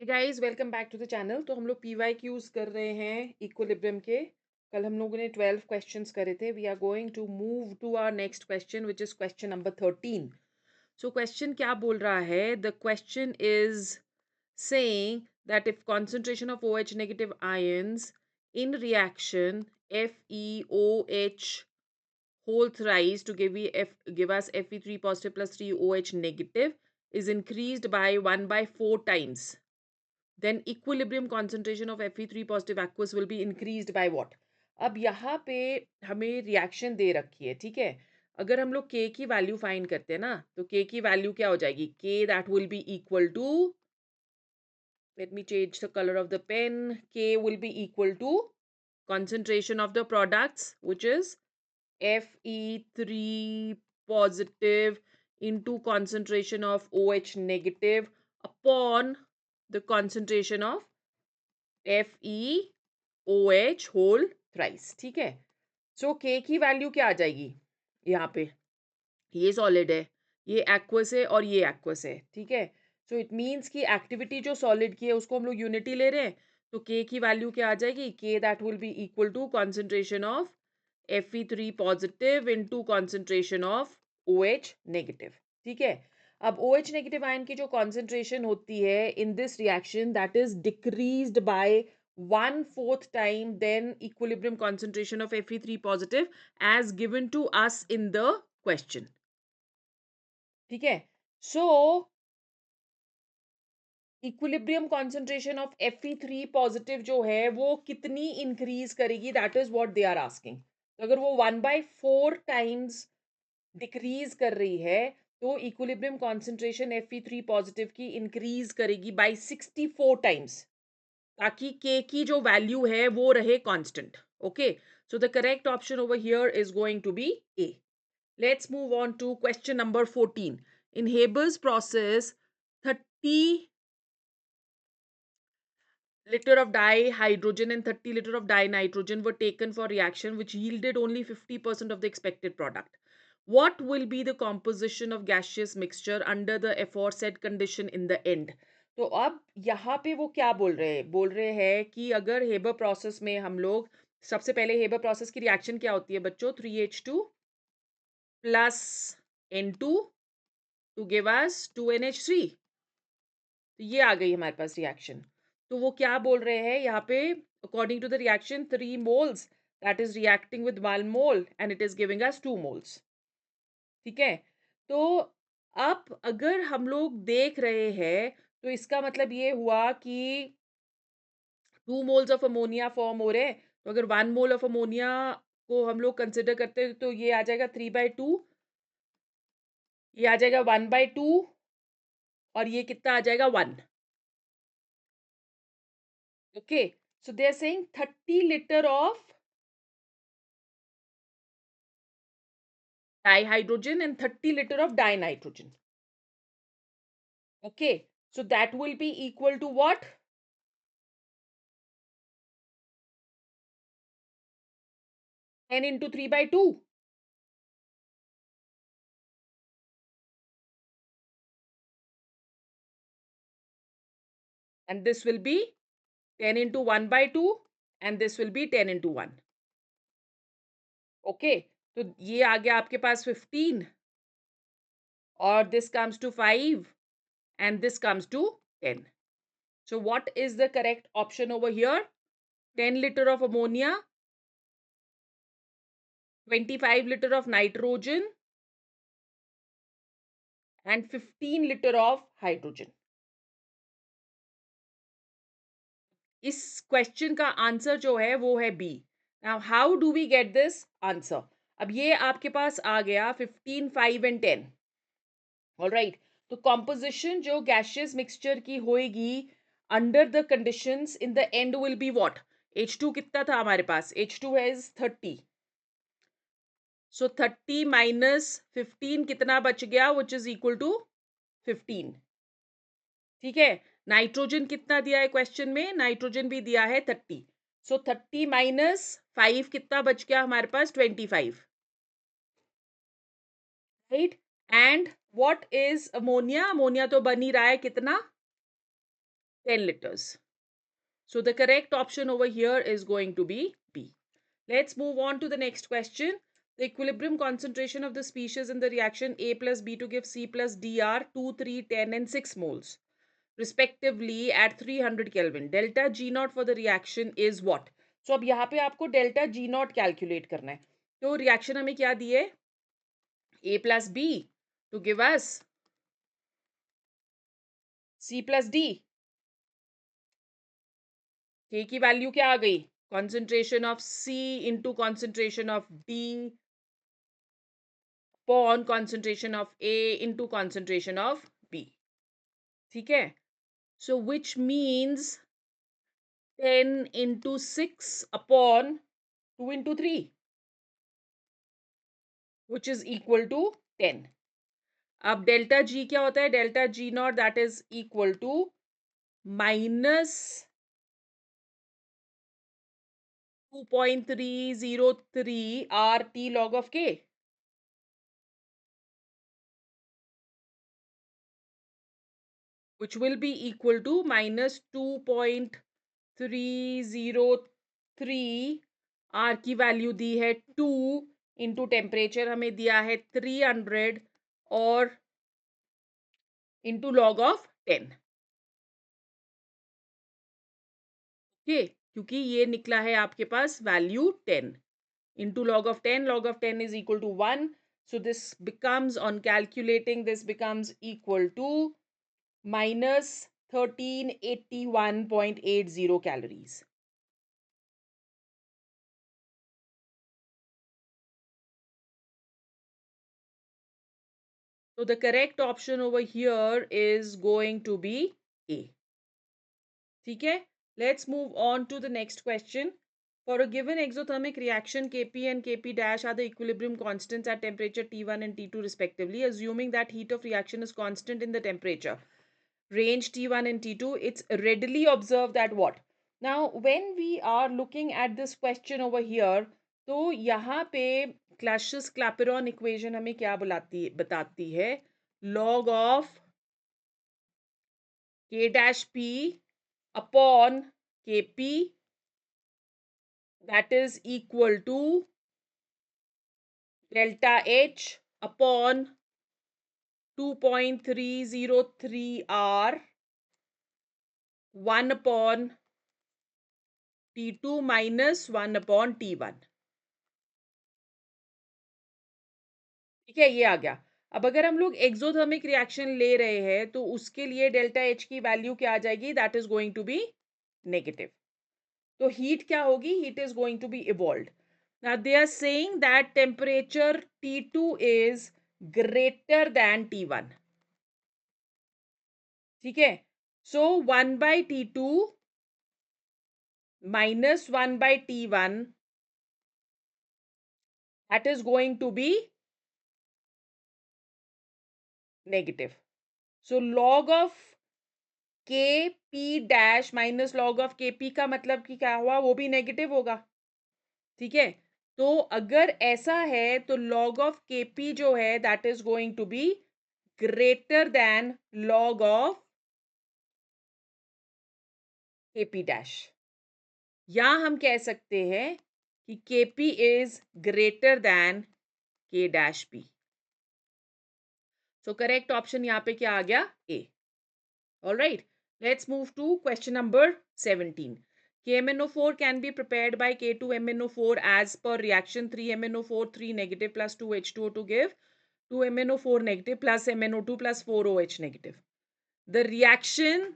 Guys welcome back to the channel. तो हम लोग PYQs कर रहे हैं इक्विलिब्रियम के। कल हम लोगों ने 12 क्वेश्चंस करे थे। We are going to move to our next question which is question number 13। So question क्या बोल रहा है? The question is saying that if concentration of OH negative ions in reaction FeOH whole thrice to give us Fe3 positive plus 3OH negative is increased by 1 by 4 times, then equilibrium concentration of Fe3 positive aqueous will be increased by what? अब यहाँ पे हमें reaction दे रखी है, ठीक है। अगर हम लोग K की वैल्यू फाइंड करते हैं ना, तो K की वैल्यू क्या हो जाएगी? K that will be equal to, let me change the color of the pen, K will be equal to concentration of the products, which is Fe3 positive into concentration of OH negative upon the concentration of FeOH whole thrice, ठीक है। सो K की value क्या आ जाएगी यहाँ पे? ये solid है, ये एक्वस है और ये एक्वस है, ठीक है। सो इट मीन्स कि एक्टिविटी जो सॉलिड की है उसको हम लोग यूनिटी ले रहे हैं, तो K की वैल्यू क्या आ जाएगी? K that will be equal to concentration of Fe3 positive into concentration of OH negative, ठीक है। अब OH नेगेटिव आयन की जो कॉन्सेंट्रेशन होती है in this reaction that is decreased bye 1/4 time then equilibrium concentration of Fe3 positive as given to us in the question, ठीक है। So equilibrium concentration of Fe3 positive जो है वो कितनी इंक्रीज करेगी, that is what they are asking. तो अगर वो 1/4 टाइम्स डिक्रीज कर रही है, तो इक्विलिब्रियम कॉन्सेंट्रेशन Fe3 पॉजिटिव की इंक्रीज करेगी बाय 64 टाइम्स, ताकि K की जो वैल्यू है वो रहे constant. Okay, so the correct option over here is going to be A. Let's move on to question number 14. In Haber's process, 30 liter of dihydrogen and 30 liter of dinitrogen were taken for reaction which yielded only 50% of the expected product. What will be the composition of gaseous mixture under the aforesaid condition in the end? तो अब यहाँ पे वो क्या बोल रहे हैं? बोल रहे हैं कि अगर हेबर प्रोसेस में हम लोग, सबसे पहले हेबर प्रोसेस की रिएक्शन क्या होती है बच्चों? 3H2 plus N2 to give us 2NH3। तो ये आ गई हमारे पास रिएक्शन। तो वो क्या बोल रहे हैं यहाँ पे? According to the reaction 3 moles that is reacting with 1 mole and it is giving us 2 moles, ठीक है। तो अब अगर हम लोग देख रहे हैं तो इसका मतलब ये हुआ कि 2 मोल्स ऑफ अमोनिया फॉर्म हो रहे हैं। तो अगर 1 मोल ऑफ अमोनिया को हम लोग कंसिडर करते हैं तो ये आ जाएगा 3/2, ये आ जाएगा 1/2 और ये कितना आ जाएगा? 1। Okay, so they are saying 30 liter of dihydrogen and 30 liter of dinitrogen. Okay, so that will be equal to what? 10 into 3/2. And this will be 10 into 1/2 and this will be 10 into 1. Okay, तो ये आ गया आपके पास 15 और this comes to 5 and this comes to 10. So what is the correct option over here? 10 liter of ammonia, 25 liter of nitrogen and 15 liter of hydrogen. इस question का answer जो है वो है B. Now how do we get this answer? अब ये आपके पास आ गया 15, 5 एंड 10। ऑलराइट, तो कॉम्पोजिशन जो गैशियस मिक्सचर की होएगी under the conditions in the end will be what? H2 कितना था हमारे पास? H2 is 30, सो 30 माइनस 15 कितना बच गया? विच इज इक्वल टू 15, ठीक है। नाइट्रोजन कितना दिया है क्वेश्चन में? नाइट्रोजन भी दिया है 30, सो 30 माइनस 5 कितना बच गया हमारे पास? 25, right. And what is ammonia? Ammonia तो बन ही रहा है कितना? 10 liters. So the correct option over here is going to be B. Let's move on to the next question. The equilibrium concentration of the species in the reaction A plus B to give C plus D are 2, 3, 10 and 6 moles respectively at 300 Kelvin. Delta G naught for the reaction is what? So अब यहाँ पे आपको delta G naught calculate करना है. तो reaction हमें क्या दी है? A plus B to give us C plus D. K की वैल्यू क्या आ गई? Concentration of C into concentration of D upon concentration of A into concentration of B. ठीक है? So which means 10 into 6 upon 2 into 3, which is equal to 10. अब delta G क्या होता है? Delta G naught that is equal to minus 2.303 R T log of K. which will be equal to minus 2.303. R की value दी है 2 into temperature हमें दिया है 300 और इंटू लॉग ऑफ 10. ओके, क्योंकि ये निकला है आपके पास value 10 into log of 10. Log of 10 is equal to 1. So this becomes, on calculating, this becomes equal to minus 1381.80 calories. So the correct option over here is going to be A. ठीक है? Let's move on to the next question. For a given exothermic reaction, Kp and Kp dash are the equilibrium constants at temperature T1 and T2 respectively. Assuming that heat of reaction is constant in the temperature range T1 and T2, it's readily observed that what? Now, when we are looking at this question over here, तो यहाँ पे Clapeyron equation हमें क्या बताती है? Log of K dash P upon Kp, that is equal to delta H upon 2.303 R 1 upon T2 minus 1 upon T1. ठीक है, ये आ गया. अब अगर हम लोग एक्सोथर्मिक रिएक्शन ले रहे हैं तो उसके लिए डेल्टा एच की वैल्यू क्या आ जाएगी? That is going to be negative. तो हीट क्या होगी? Heat is going to be evolved. Now they are saying that temperature T2 is greater than T1. ठीक है, सो 1 by T2 minus 1 by T1, that is going to be negative. So log of Kp dash minus log of Kp का मतलब कि क्या हुआ? वो भी negative होगा. ठीक है, तो अगर ऐसा है तो log of Kp जो है that is going to be greater than log of Kp dash. या हम कह सकते हैं कि Kp is greater than K dash P. So correct option यहाँ पे क्या आ गया? A. All right, let's move to question number 17. KMnO4 can be prepared by K2MnO4 as per reaction 3MnO4 3 negative plus 2H2O to give 2MnO4 negative plus MnO2 plus 4OH negative. The reaction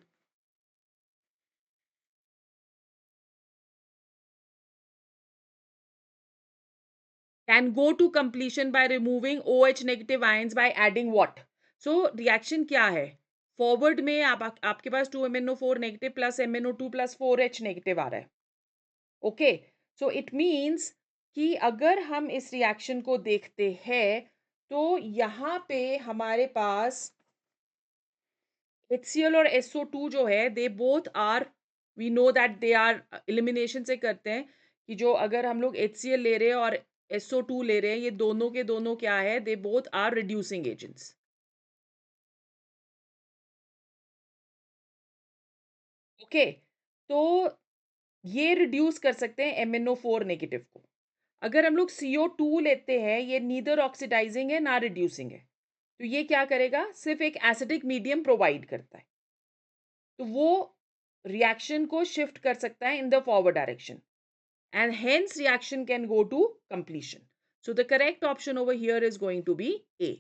can go to completion by removing OH negative ions by adding what? So reaction क्या है? Forward में आपके पास 2MnO4 negative plus MnO2 plus 4H negative आ रहा है. Okay, so it means कि अगर हम इस रिएक्शन को देखते हैं तो यहाँ पे हमारे पास HCl और SO2 जो है they both are, we know that they are, elimination से करते हैं कि जो अगर हम लोग HCl ले रहे हैं और SO2 ले रहे हैं, ये दोनों के दोनों क्या है? They both are reducing agents. Okay, तो ये रिड्यूस कर सकते हैं MnO4 नेगेटिव को। अगर हम लोग CO2 लेते हैं, ये नीदर ऑक्सीडाइजिंग है ना रिड्यूसिंग है, तो ये क्या करेगा, सिर्फ एक एसिडिक मीडियम प्रोवाइड करता है, तो वो रिएक्शन को शिफ्ट कर सकता है in the forward direction, and hence reaction can go to completion. So the correct option over here is going to be A.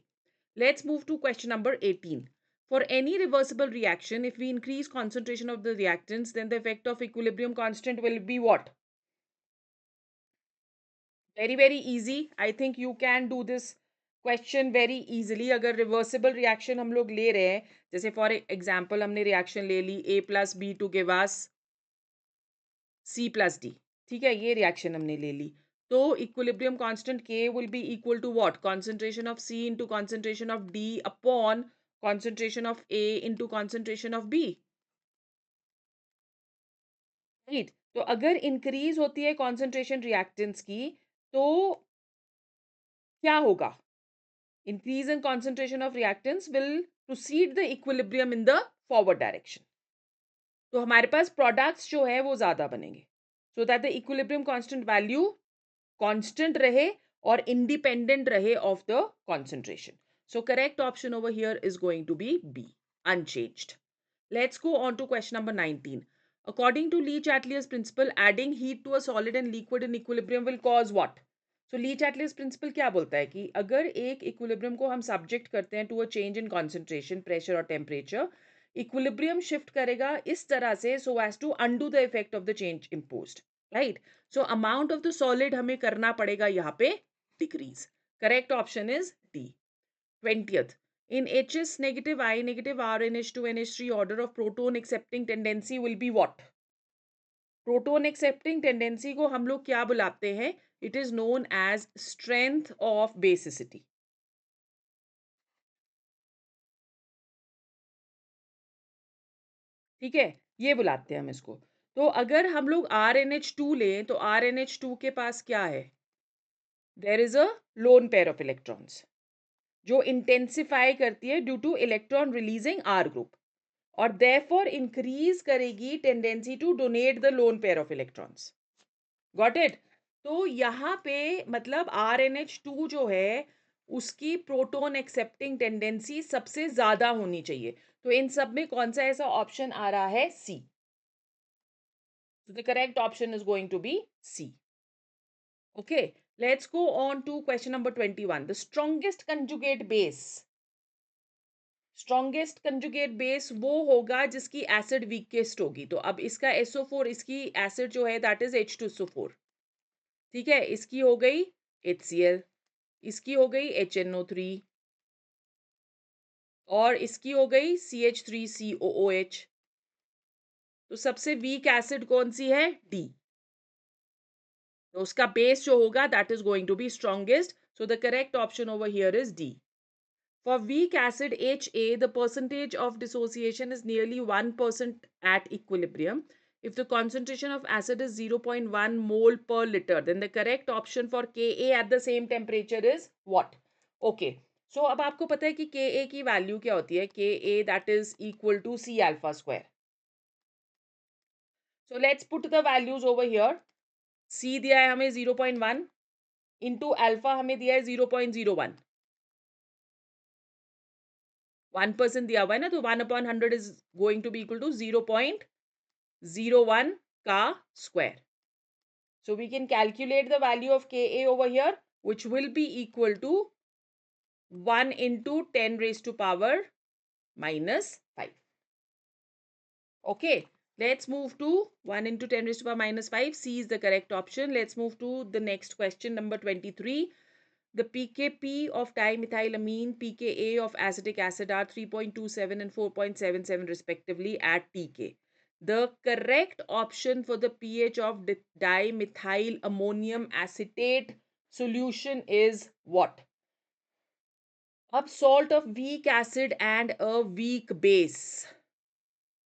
Let's move to question number 18. For any reversible reaction, if we increase concentration of the reactants, then the effect of equilibrium constant will be what? Very, very easy. I think you can do this question very easily. अगर reversible reaction हम लोग ले रहे हैं, जैसे for example हमने reaction ले ली A plus B to give us C plus D, ठीक है, ये रिएक्शन हमने ले ली, तो equilibrium constant K will be equal to what, concentration of C into concentration of D upon concentration of A into concentration of B, right. तो अगर increase होती है कंसंट्रेशन रिएक्टेंट्स की, तो क्या होगा, increase in concentration of reactants will proceed the equilibrium in the forward direction, तो हमारे पास प्रोडक्ट्स जो है वो ज्यादा बनेंगे, so that the equilibrium constant value constant रहे और इंडिपेंडेंट रहे of the concentration. So correct option over here is going to be B, unchanged. Let's go on to question number 19. According to Lee Chateliers principle, adding heat to a solid and liquid in equilibrium will cause what? So Lee Chateliers principle क्या बोलता है कि अगर एक equilibrium को हम subject करते हैं to a change in concentration, pressure और temperature, equilibrium shift करेगा इस तरह से so as to undo the effect of the change imposed. Right, so amount of the solid हमें करना पड़ेगा यहाँ पे decrease, correct option is D. 20th, in HS negative I negative RNH2 NH3 order of proton accepting tendency will be what? Proton accepting tendency को हम लोग क्या बुलाते हैं, it is known as strength of basicity, ठीक है, ये बुलाते हैं हम इसको। तो अगर हम लोग RNH2 लें, तो RNH2 के पास क्या है, there is a lone pair of electrons जो इंटेंसिफाई करती है due to electron releasing R group, और देयरफॉर इंक्रीज करेगी tendency to donate the lone pair of electrons, got it. तो यहाँ पे मतलब RNH2 जो है उसकी प्रोटोन एक्सेप्टिंग टेंडेंसी सबसे ज्यादा होनी चाहिए, तो इन सब में कौन सा ऐसा ऑप्शन आ रहा है, सी, so the correct option is going to be C. Okay, let's go on to question number 21. The strongest conjugate base, strongest conjugate base वो होगा जिसकी एसिड वीकेस्ट होगी, तो अब इसका SO4, इसकी एसिड जो है दैट इज H2SO4, ठीक है, इसकी हो गई HCl, इसकी हो गई HNO3 और इसकी हो गई CH3COOH, तो सबसे वीक एसिड कौन सी है, डी, तो उसका बेस जो होगा that is going to be strongest, so the correct option over here is D. For weak acid HA, the percentage of dissociation is nearly 1% at equilibrium. If the concentration of acid is 0.1 mole per liter, then the correct option for Ka at the same temperature is what? Okay. So अब आपको पता है कि Ka की value क्या होती है, Ka that is equal to C alpha square. So let's put the values over here. C दिया है हमें 0.1 into alpha हमें दिया है 0.01. 1% दिया हुआ है ना, तो 1/100 is going to be equal to 0.01 का square, so we can calculate the value of Ka over here, which will be equal to 1 into 10 raised to power minus 5. Okay, let's move to 1 into 10 raised to power minus 5. C is the correct option. Let's move to the next question, number 23. The pKp of dimethylamine, pKa of acetic acid are 3.27 and 4.77 respectively at Tk. The correct option for the pH of dimethyl ammonium acetate solution is what? अब salt of weak acid and a weak base,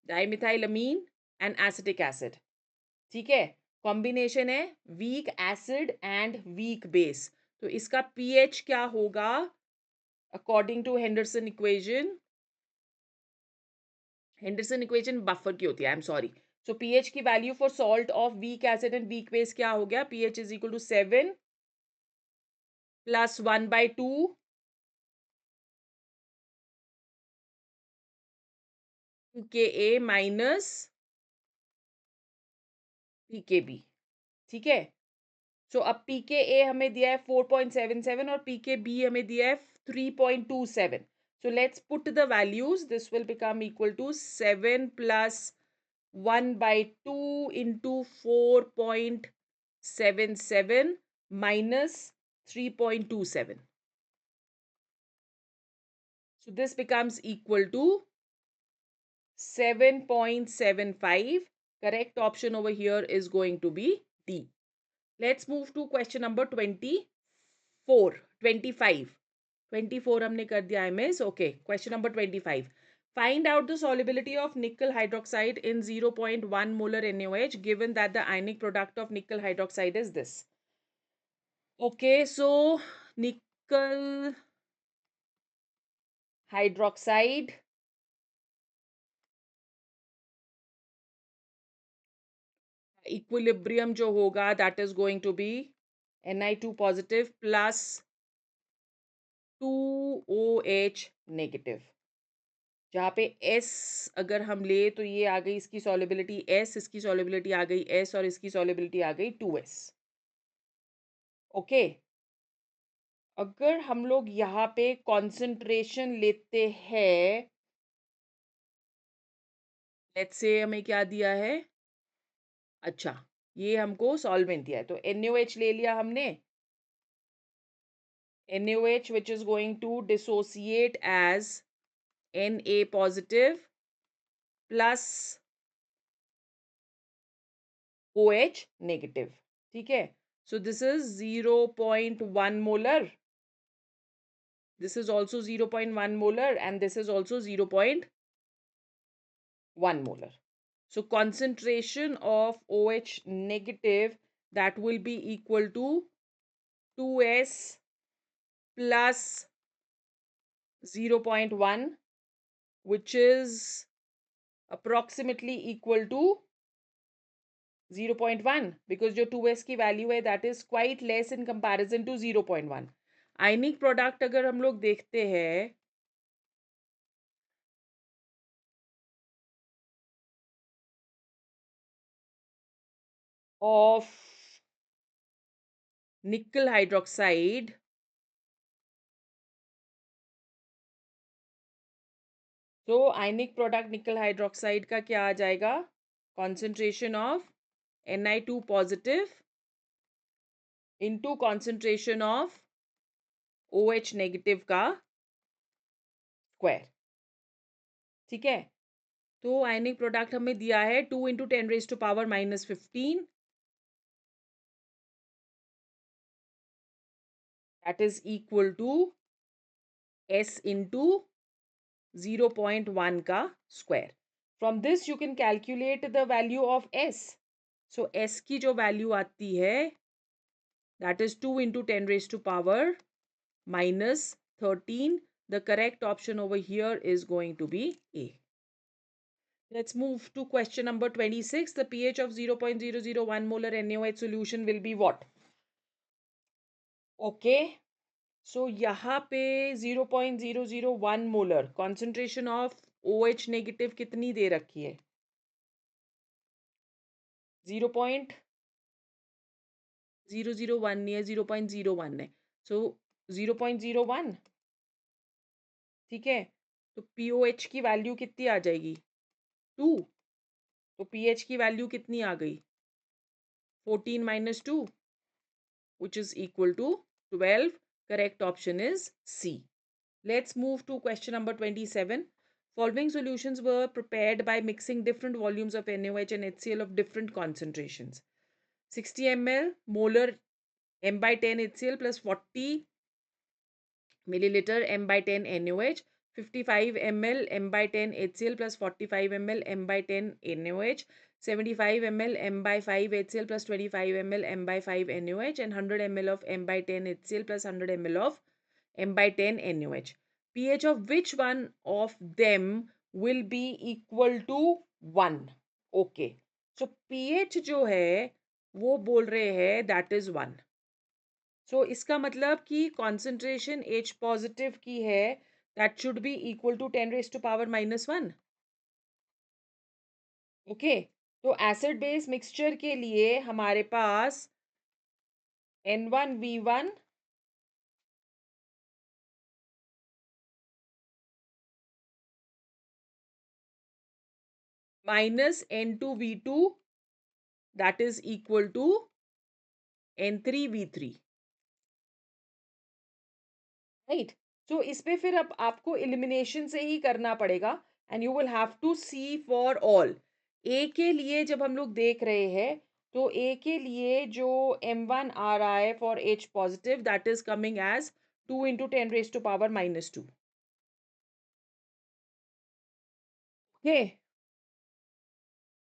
dimethylamine and acetic acid, ठीक है, combination है weak acid and weak base, तो इसका pH क्या होगा according to Henderson equation, Henderson equation buffer की होती है, I am sorry. So pH की value for salt of weak acid and weak base क्या हो गया? PH is equal to 7 plus 1/2 pKa minus pKb. ठीक है. सो अब pKa हमें दिया है 4.77 और pKb हमें दिया है 3.27. So let's put the values. This will become equal to 7 plus 1/2 into 4.77 minus 3.27. So this becomes equal to 7.75. Correct option over here is going to be D. Let's move to question number 24. 25. 24 हमने कर दिया MS. Okay. Question number 25. Find out the solubility of nickel hydroxide in 0.1 molar NaOH given that the ionic product of nickel hydroxide is this. Okay, so nickel hydroxide equilibrium जो होगा that is going to be Ni2 positive plus 2OH negative. जहाँ पे S अगर हम ले तो ये आ गई इसकी solubility S, इसकी solubility आ गई S और इसकी solubility आ गई 2S. ओके. अगर हम लोग यहाँ पे concentration लेते हैं, let's say हमें क्या दिया है? अच्छा, ये हमको solvent दिया है तो NaOH ले लिया हमने. NaOH which is going to dissociate as Na positive plus OH negative. ठीक है. So this is 0.1 molar. This is also 0.1 molar and this is also 0.1 molar. So concentration of OH negative that will be equal to 2S plus 0.1 which is approximately equal to 0.1 because जो 2S की value है that is quite less in comparison to 0.1. Ionic product अगर हम लोग देखते हैं of nickel hydroxide, तो ionic product निकल हाइड्रोक्साइड का क्या आ जाएगा? Concentration of Ni2 positive into concentration of OH negative का स्क्वायर. ठीक है. तो आयनिक प्रोडक्ट हमें दिया है 2 × 10⁻⁻15 that is equal to S into 0.1 का square. From this you can calculate the value of S. So S की जो वैल्यू आती है that is 2 × 10⁻⁻13. The correct option over here is going to be A. Let's move to question number 26. The pH of 0.001 molar NaOH solution will be what? Okay. So यहाँ पे 0.001 molar concentration of OH negative कितनी दे रखी है? 0.001 नहीं है, 0.01 है. So 0.01. ठीक है. तो POH की वैल्यू कितनी आ जाएगी? 2. तो pH की वैल्यू कितनी आ गई? 14 minus 2 which is equal to 12. Correct option is C. Let's move to question number 27. Following solutions were prepared by mixing different volumes of NaOH and HCl of different concentrations. 60 ml molar M/10 HCl plus 40 milliliter M/10 NaOH, 55 ml M/10 HCl plus 45 ml M/10 NaOH, 75 ml M/5 HCl plus 25 ml M/5 NaOH and 100 ml of M/10 HCl plus 100 ml of M/10 NaOH. pH of which one of them will be equal to 1. Okay, so pH जो है वो बोल रहे हैं that is 1. सो इसका मतलब कि concentration H positive की है that should be equal to 10⁻⁻1. Okay, तो एसिड बेस मिक्सचर के लिए हमारे पास N1V1 minus N2V2 that is equal to N3V3. Right, so इस पे फिर अब आपको एलिमिनेशन से ही करना पड़ेगा and you will have to see for all. A के लिए जब हम लोग देख रहे हैं तो ए के लिए जो M1 आ रहा है for H positive that is coming as 2 × 10⁻⁻². Okay,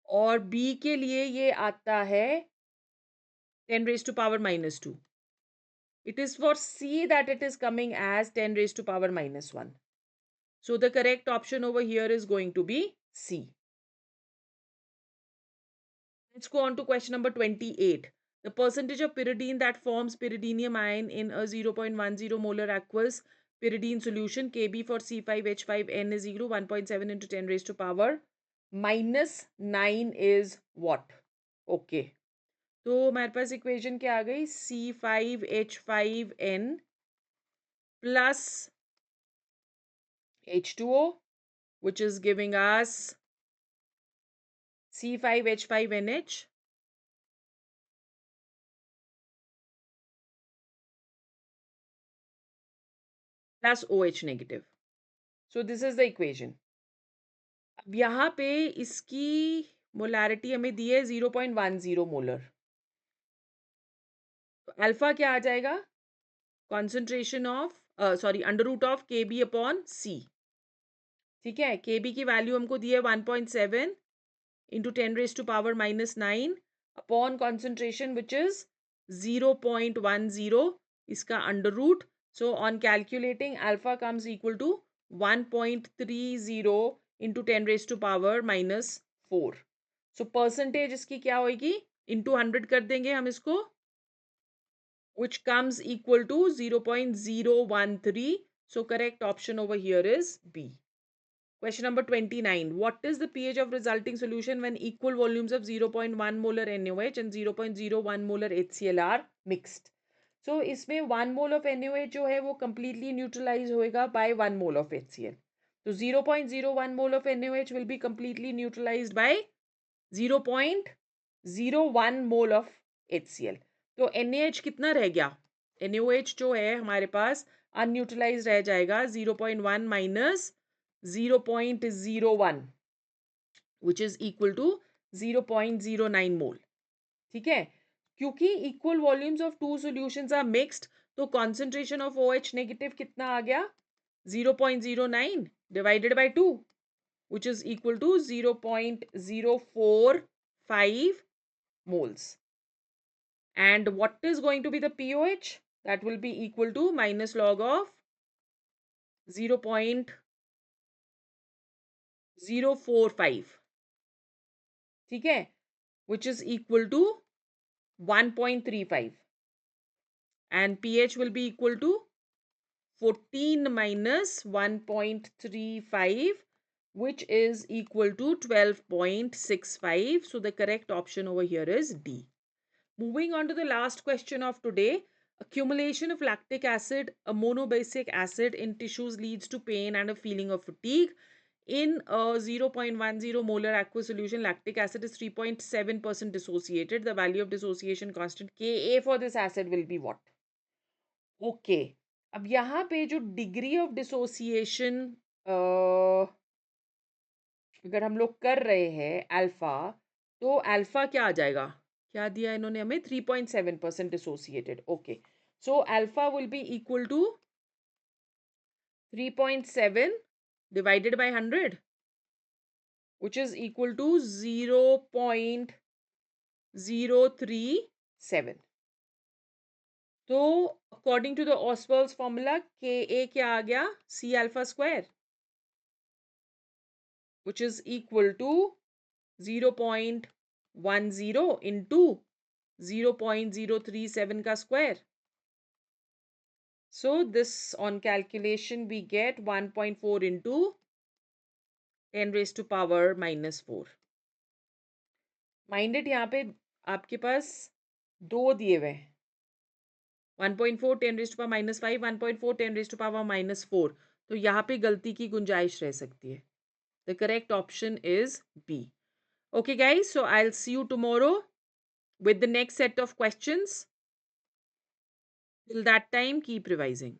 और बी के लिए ये आता है 10⁻⁻². It is for C that it is coming as 10⁻⁻1. So the correct option over here is going to be C. Let's go on to question number 28. The percentage of pyridine that forms pyridinium ion in a 0.10 molar aqueous pyridine solution Kb for C5H5N is equal to 1.7 into 10 raised to power minus 9 is what? Okay. तो हमारे पास equation क्या आ गई? C5H5N plus H2O, which is giving us C5H5NH plus OH negative. So this is the equation. अब यहाँ पे इसकी molarity हमें दी है 0.10 मोलर. तो अल्फा क्या आ जाएगा? Concentration of √of Kb upon C. ठीक है, Kb की वैल्यू हमको दी है 1.7 into 10⁻⁻9 upon concentration which is 0.10, इसका under root. So on calculating alpha comes equal to 1.30 into 10⁻⁻4. So percentage इसकी क्या होगी? Into 100 कर देंगे हम इसको, which comes equal to 0.013. So correct option over here is B. Question number 29. What is the pH of resulting solution when equal volumes of 0.1 molar NaOH and 0.01 molar HCl are mixed? So इसमें 1 mole of NaOH जो है वो completely neutralize होएगा by 1 mole of HCl. तो 0.01 mole of NaOH will be completely neutralized by 0.01 mole of HCl. तो NaH कितना रह गया? NaOH जो है हमारे पास अनन्यूट्रलाइज रह जाएगा 0.1 minus 0.01 which is equal to 0.09 mole. ठीक है, क्योंकि equal volumes of two solutions are mixed तो concentration of OH negative कितना आ गया? 0.09 divided by 2 which is equal to 0.045 moles. And what is going to be the pOH? That will be equal to minus log of 0.045. ठीक है, which is equal to 1.35, and pH will be equal to 14 minus 1.35 which is equal to 12.65. So the correct option over here is D. Moving on to the last question of today. Accumulation of lactic acid, a monobasic acid in tissues leads to pain and a feeling of fatigue. In a 0.10 molar aqueous solution, lactic acid is 3.7% dissociated. The value of dissociation constant Ka for this acid will be what? Okay. अब यहाँ पे जो degree of dissociation अगर हम लोग कर रहे हैं अल्फा, तो अल्फा क्या आ जाएगा? क्या दिया इन्होंने हमें? 3.7% dissociated. Okay, so alpha will be equal to 3.7 divided by 100 which is equal to 0.037. तो according to the Ostwald's formula Ka क्या आ गया? C alpha square. which is equal to 0.10 into 0.037 ka square. So this on calculation we get 1.4 into 10 raised to power minus 4. Mind it, यहाँ पे आपके पास दो दिए हुए हैं, 1.4 10 raised to power minus 5, 1.4 10 raised to power minus 4. तो यहाँ पे गलती की गुंजाइश रह सकती है. The correct option is B. Okay guys, so I'll see you tomorrow with the next set of questions. Till that time, keep revising.